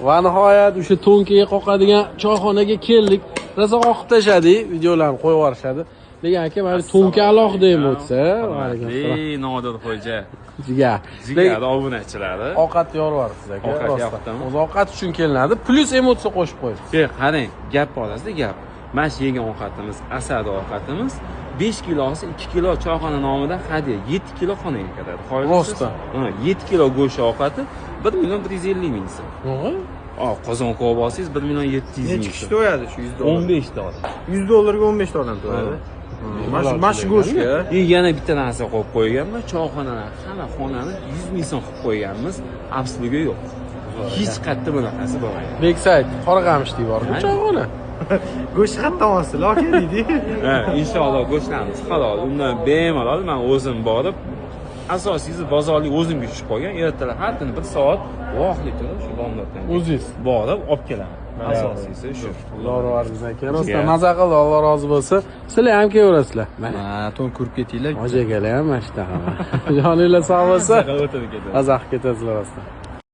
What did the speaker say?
Va nihoyat o'sha to'nkaga qoqadigan choyxonaga keldik. Rosa qoqib tashladik, videolarni qo'yib yuborishadi. Lekin aka, mana to'nka alohida ham o'tsa, Nodir xo'ja. Jigar obunachilari. Ovqat yoryapsiz aka. Ovqat yoqdimi? O'zi ovqat uchun kelinadi, plus emotsiya qo'shib qo'yibsiz. Qarang, gap borasida gap. Mana shu yegan ovqatimiz, asad ovqatimiz 5 kilosi 2 kilo choyxona nomidan hadya, 7 kilo xonaga ketadi. Rostdan. 7 kilo go'sht ovqati 1 million 150 ming so'm. Qozon ko'bosingiz 1 million 700 ming. Necha kishi to'yadi shu $100? 15 ta odam. $100 ga 15 ta odam to'yadi. Mana shu go'shtga. Yana bitta narsa qo'yib qo'yganmiz, choyxonalar, hamma xonani 100 ming so'm qilib qo'yganmiz, absolutga yo'q. Hech qayerda bunaqasi bo'lmaydi. Beksayt, Qoraqamish devorda choyxona. Go'sht qayerdan olasiz, aka deydi. Inshaalloh go'shtlarimiz halol. Undan bemalol men o'zim borib, asosiysi bozorlik o'zim tushib qolgan. Ertalar har kuni 1 soat voqlik turib shu bomdoddan. O'zingiz borib olib kelaman. Asosiysi shu. Alloh razı aka. Rostdan maza qildi, Alloh rozi bo'lsin. Sizlar ham kelaverasizlar. Ha, to'n ko'rib ketinglar. Hoji akalar ham mana shu taxama. Joninglar sog' bo'lsa, O'tib ketadi. mazaq ketasizlar rostdan.